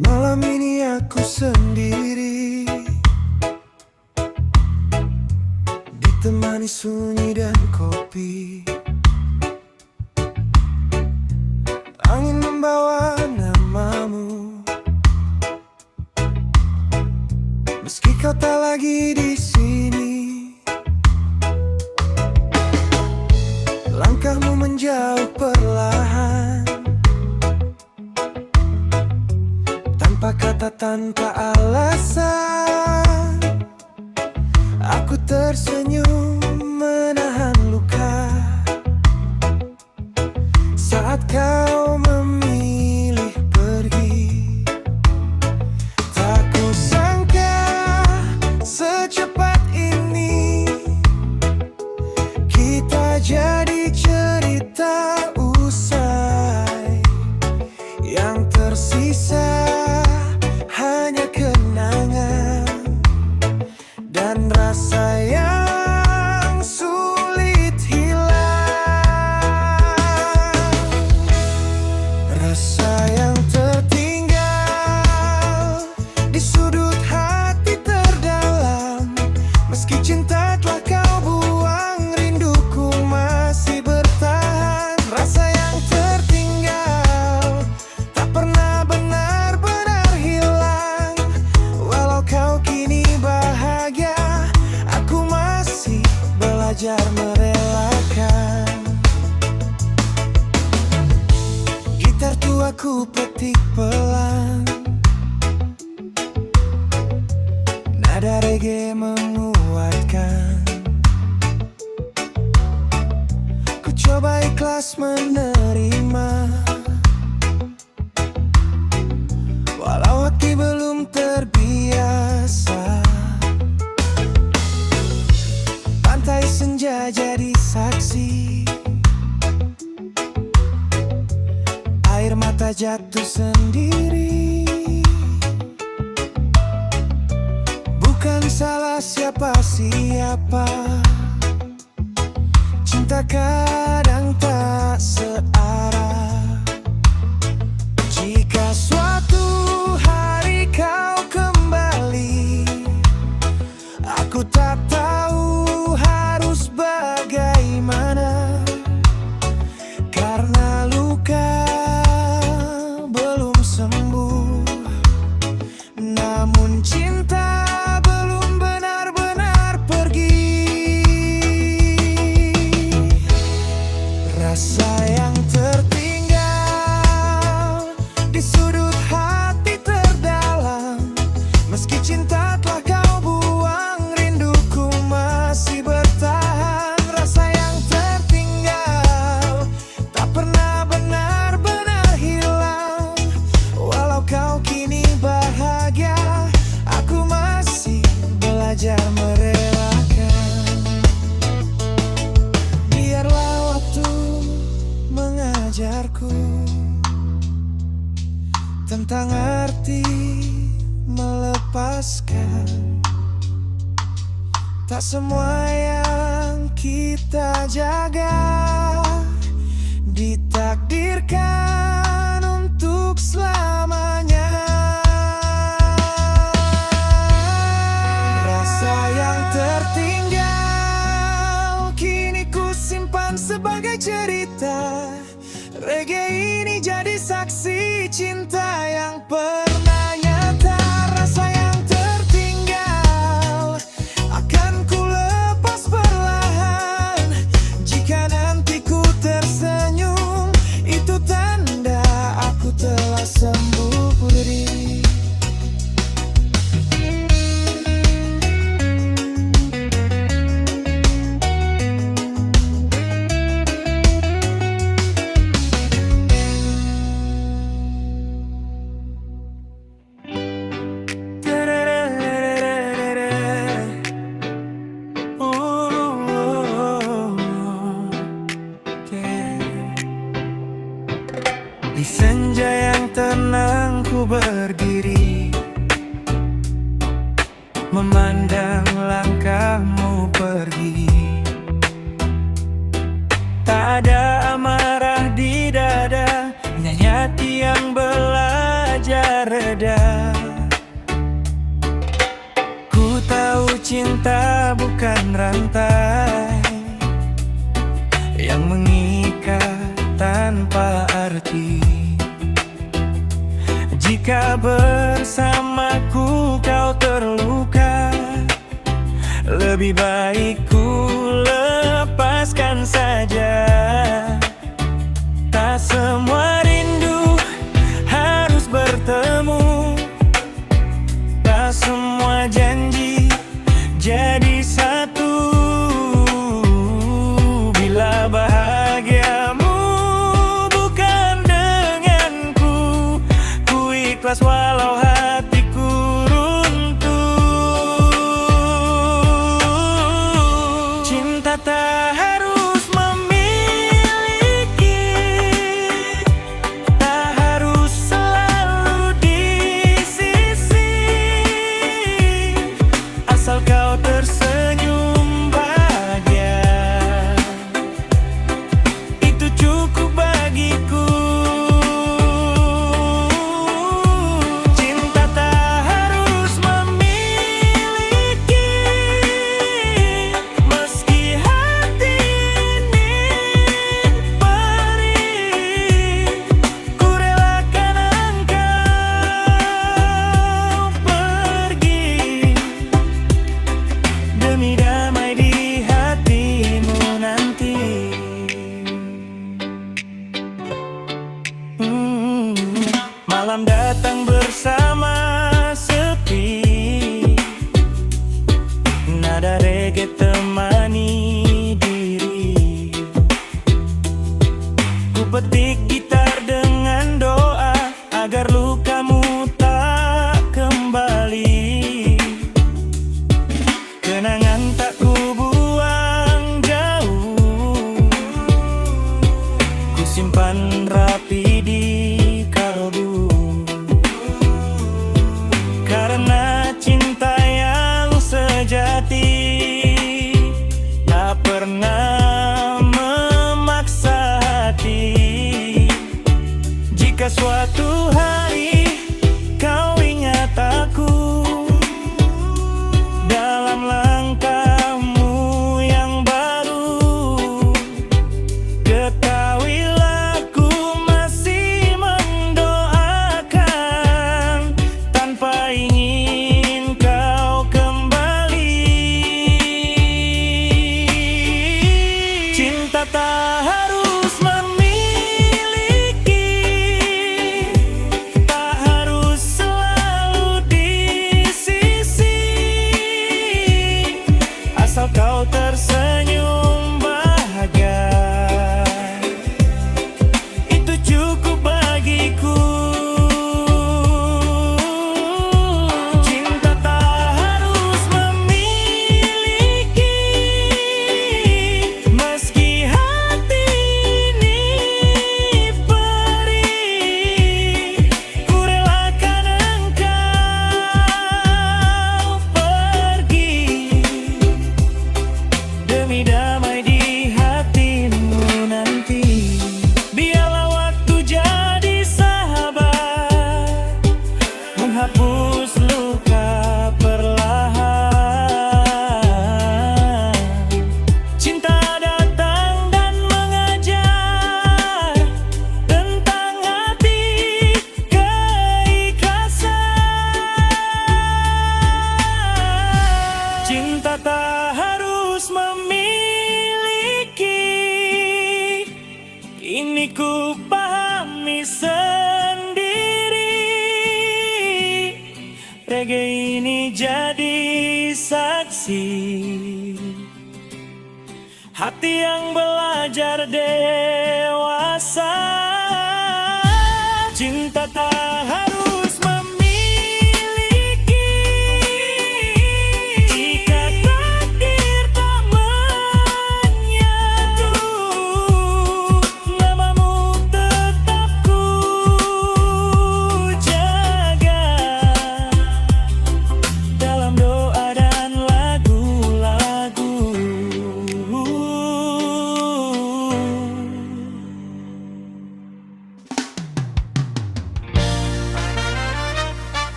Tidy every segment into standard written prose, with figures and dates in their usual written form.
Malam ini aku sendiri, ditemani sunyi dan kopi. Angin membawa namamu, meski kau tak lagi di sini. Langkahmu menjauh perlahan, tanpa kata, tanpa alasan. Aku tersenyum menahan luka saat kau memilih pergi. Tak kusangka secepat ini kita jadi cerita usai. Yang tersisa hanya kenangan dan rasa yang sulit hilang. Rasa yang tertinggal di sudut hati terdalam. Meski cinta telah kau buang, rinduku masih bertahan. Rasa yang tertinggal tak pernah benar-benar hilang. Walau kau kini bahagia, aku masih belajar merelakan. Gitar tua ku petik pelan, nada reggae menguatkan. Ku coba ikhlas menerima, walau hati belum terbiasa. Pantai senja jadi saksi, air mata jatuh sendiri. Bukan salah siapa-siapa, cinta kadang tak searah. Jika suatu hari kau kembali, aku tak tahu harus bagaimana. Karena luka belum sembuh, namun cinta belum benar-benar pergi. Rasa yang tertinggal di sudut hati terdalam. Meski cinta telah kau buang, rinduku masih bertahan. Rasa yang tertinggal tak pernah benar-benar hilang. Walau kau kini bahagia, aku masih belajar merelakan. Biarlah waktu mengajarku tentang arti melepaskan. Tak semua yang kita jaga ditakdirkan untuk selamanya. Rasa yang tertinggal kini ku simpan sebagai cerita. Reggae ini jadi saksi cinta yang pernah nyata. Rasa yang tertinggal akan ku lepas perlahan. Jika nanti ku tersenyum, itu tanda aku telah sembuh diri. Di senja yang tenang ku berdiri, memandang langkahmu pergi. Tak ada amarah di dada, hanya hati yang belajar. bisa reda. Ku tahu cinta bukan rantai yang mengikat tanpa arti. Jika bersamaku kau terluka, lebih baik ku lepaskan saja. Tak semua rindu harus bertemu, tak semua janji jadi satu. Bila bahagiamu bukan denganku, ku ikhlas walau hatiku runtuh. Cinta tak harus memiliki, tak harus selalu di sisi. Asal kau tersenyum bahagia, itu cukup bagiku. Cinta tak harus memiliki, meski hati ini perih. Ku relakan engkau pergi demi damai di hatimu nanti. Malam datang bersama sepi, nada reggae temani diri. Ku petik gitar dengan doa agar lukamu tak kembali. Kenangan tak ku buang jauh, ku simpan rapi di kalbu. Karena cinta yang sejati tak pernah memaksa hati. Jika suatu hari kau ingat aku dalam langkahmu yang baru, ketahuilah ku masih mendoakan tanpa ingin kau kembali. Cinta tak harus memiliki, tak harus selalu di sisi. Asal kau tersenyum bahagia, itu cukup bagiku. Cinta tak harus memiliki, meski hati ini perih. Ku relakan engkau pergi demi damai di hatimu nanti. Biarlah waktu jadi sahabat, menghapus luka perlahan. Cinta datang dan mengajar tentang hati keikhlasan. Cinta tak harus memiliki, ini ku pahami sendiri. Reggae ini jadi saksi, hati yang belajar dewasa. Cinta tak harus memiliki, jika takdir tak menyatu, namamu tetap ku jaga dalam doa dan lagu-lagu.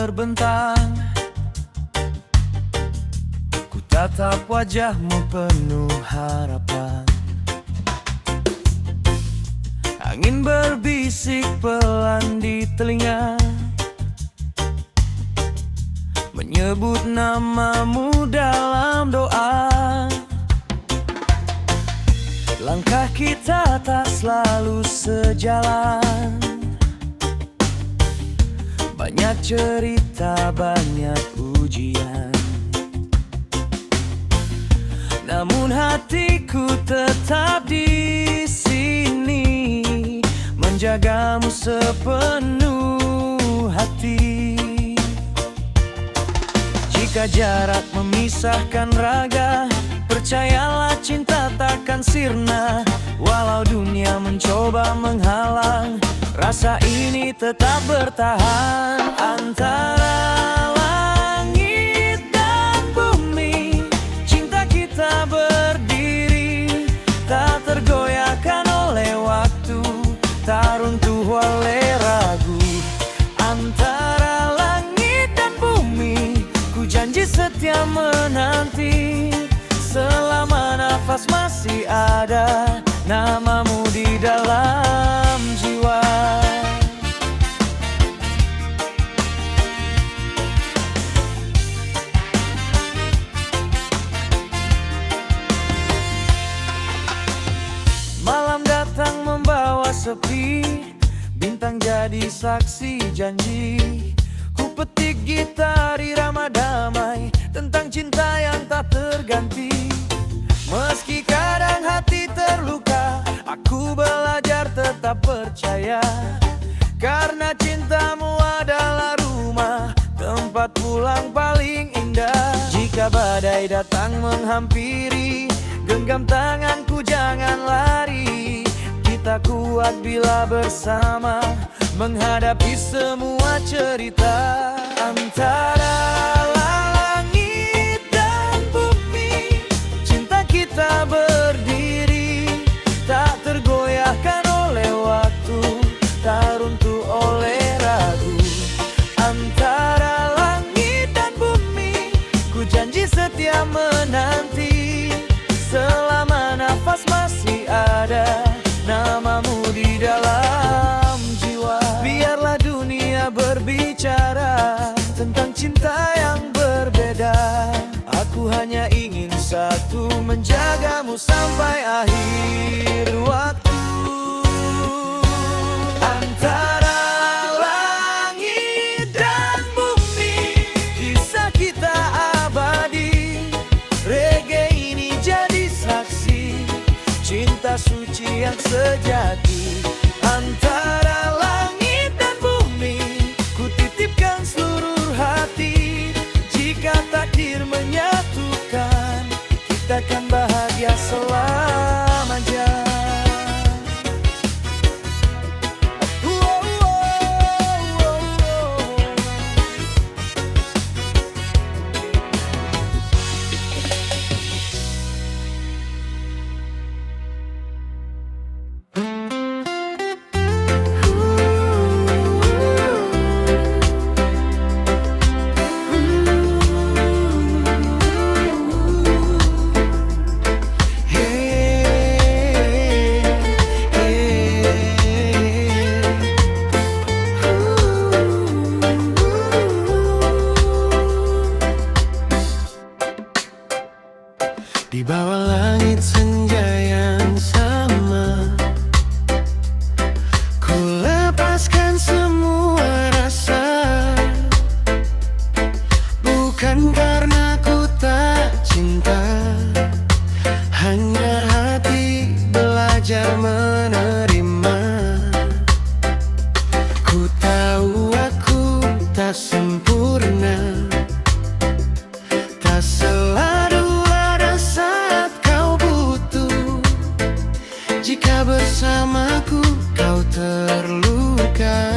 terbentang. Ku tatap wajahmu penuh harapan. Angin berbisik pelan di telinga, menyebut namamu dalam doa. Langkah kita tak selalu sejalan, banyak cerita, banyak ujian. Namun hatiku tetap di sini, menjagamu sepenuh hati. Jika jarak memisahkan raga, percayalah cinta takkan sirna. Walau dunia mencoba menghalang, rasa ini tetap bertahan. Antara langit dan bumi, cinta kita berdiri, tak tergoyahkan oleh waktu, tak runtuh oleh ragu. Antara langit dan bumi, ku janji setia menanti. Selama nafas masih ada, namamu di dalam jiwa. Malam datang membawa sepi, bintang jadi saksi janji. Ku petik gitar irama damai tentang cinta yang tak terganti. Meski kadang hati terluka, aku belajar tetap percaya. Karena cintamu adalah rumah, tempat pulang paling indah. Jika badai datang menghampiri, genggam tanganku jangan lari. Kita kuat bila bersama, menghadapi semua cerita. Antara langit dan bumi, cinta kita berdiri, tak tergoyahkan oleh waktu, tak runtuh oleh ragu. Antara langit dan bumi, ku janji setia menanti. Selama nafas masih ada, namamu di dalam jiwa. Biarlah dunia berbicara tentang cinta yang berbeda. Aku hanya ingin satu, menjagamu sampai akhir waktu. Antara langit dan bumi, kisah kita abadi. Reggae ini jadi saksi, cinta suci yang sejati. Antara langit dan bumi, ku titipkan seluruh hati. Jika takdir menyatukan, kita akan bahagia selamanya. Di bawah langit senja yang sama, ku lepaskan semua rasa. Bukan karena ku tak cinta, hanya hati belajar menerima. Ku tahu aku tak sempurna, tak selalu bersamaku kau terluka.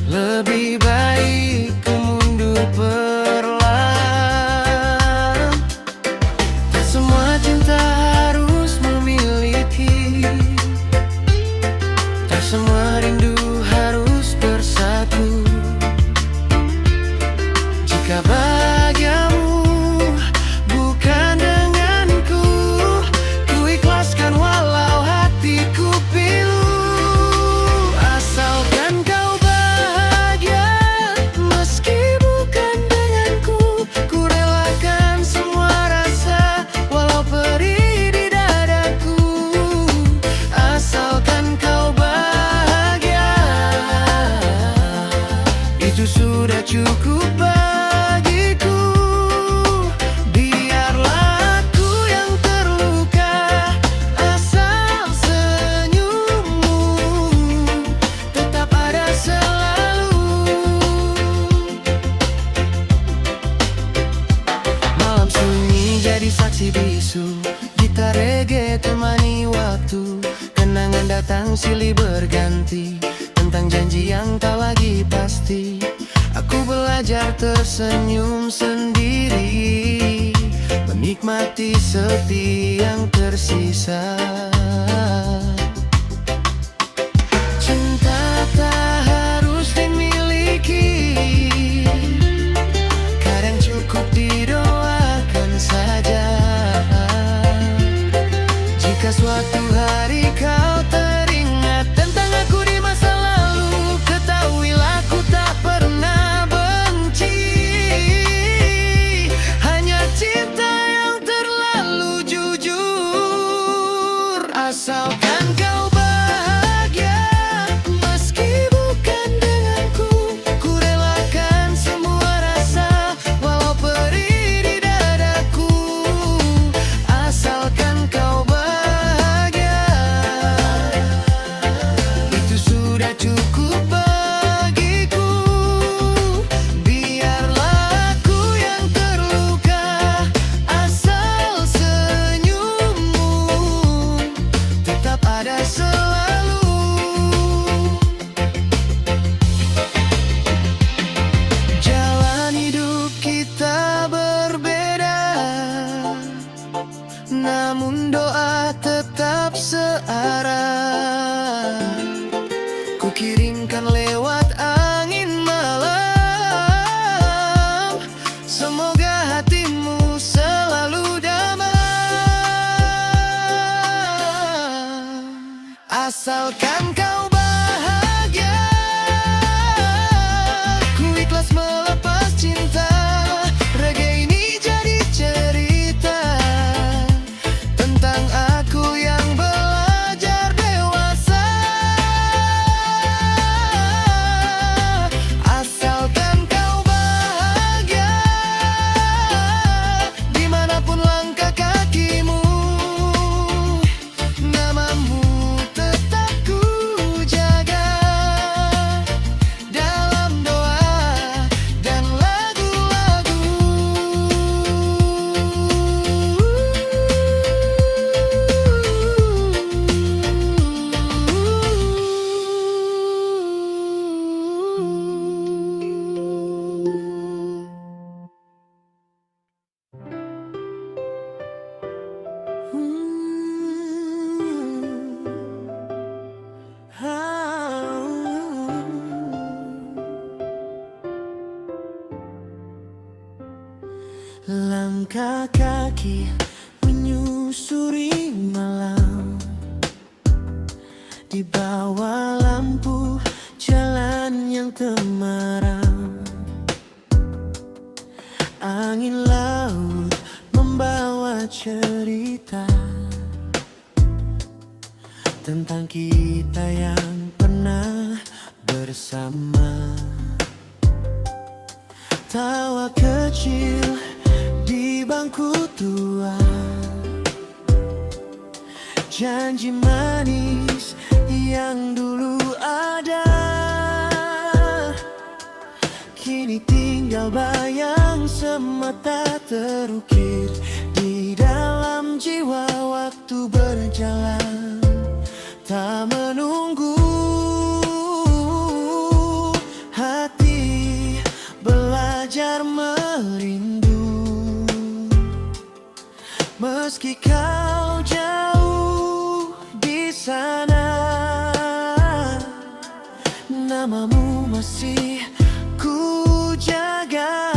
Lebih baik ku mundur perlahan. Jika bahagiamu bukan denganku, ku ikhlaskan walau hatiku pilu. Asalkan kau bahagia, meski bukan denganku, ku relakan semua rasa walau perih di dadaku. Asalkan kau bahagia, itu sudah cukup bagiku. Biarlah aku yang terluka, asal senyummu tetap ada selalu. Malam sunyi jadi saksi bisu, gitar reggae temani waktu. Kenangan datang silih berganti, tentang janji yang tak lagi pasti. Aku belajar tersenyum sendiri, menikmati sepi yang tersisa. Cinta tak harus dimiliki, kadang cukup didoakan saja. Jika suatu hari kau teringat tentang aku di masa lalu, ketahuilah aku tak pernah benci. Hanya cinta yang terlalu jujur. Asalkan kau bahagia, meski bukan denganku, ku relakan semua rasa walau perih di dadaku. Asalkan kau bahagia, itu sudah cukup bagiku. Biarlah aku yang terluka, asal senyummu tetap ada selalu. Jalan hidup kita berbeda, namun doa tetap searah. Ku kirimkan lewat angin malam, semoga hatimu selalu damai. Asalkan kau bahagia, ku ikhlas melepas cinta. Reggae ini jadi cerita tentang aku yang belajar dewasa. Asalkan kau bahagia, dimanapun langkah kakimu, namamu tetap ku jaga dalam doa dan lagu-lagu. Langkah kaki menyusuri malam, di bawah lampu jalan yang temaram. Angin laut membawa cerita tentang kita yang pernah bersama. Tawa kecil di bangku tua, janji manis yang dulu ada, kini tinggal bayang semata terukir di dalam jiwa. Waktu berjalan tak menunggu, hati belajar merindu. Meski kau jauh di sana, namamu masih ku jaga.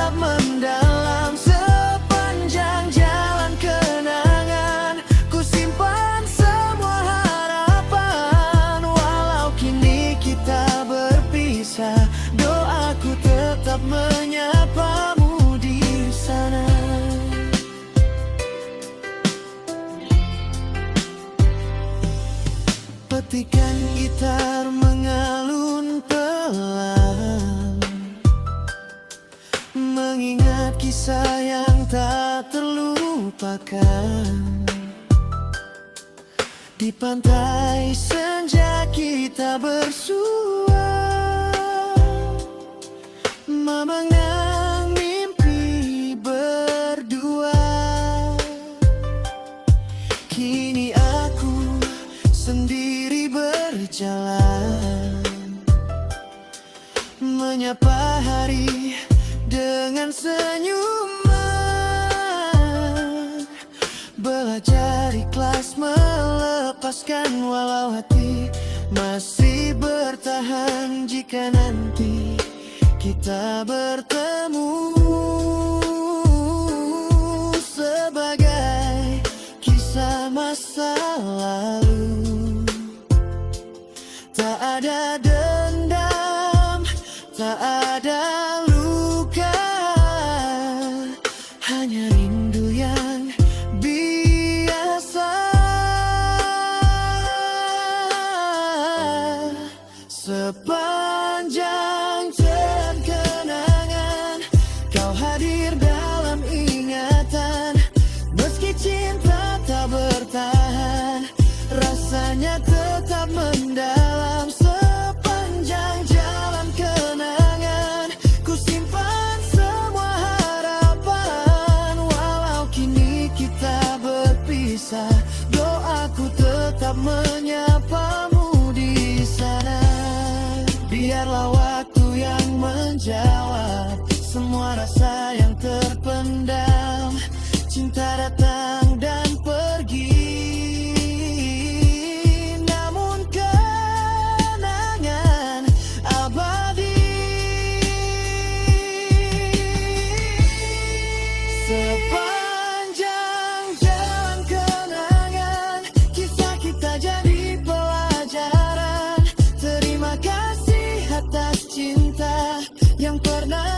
tetap mendalam. Sepanjang jalan kenangan, ku simpan semua harapan. Walau kini kita berpisah, doaku tetap menyapamu di sana. Petikan gitar mengalun pelan, mengingat kisah yang tak terlupakan. Di pantai senja kita bersua, memandang mimpi berdua. Kini aku sendiri berjalan, menyapa hari dengan senyuman. Belajar ikhlas melepaskan, walau hati masih bertahan. Jika nanti kita bertemu sebagai kisah masa lalu, tak ada dendam, tak ada luka, hanya rindu yang biasa. Sepanjang jalan kenangan, kau hadir dalam ingatan. Meski cinta tak bertahan, rasanya tetap mendalam. Sepanjang jalan kenangan, ku simpan semua harapan. Walau kini kita berpisah, doaku tetap menyapamu di sana. Biarlah waktu yang menjawab semua rasa yang terpendam. Cinta datang dan pergi, namun kenangan abadi. Sepanjang jalan kenangan, kisah kita jadi pelajaran. Terima kasih atas cinta yang pernah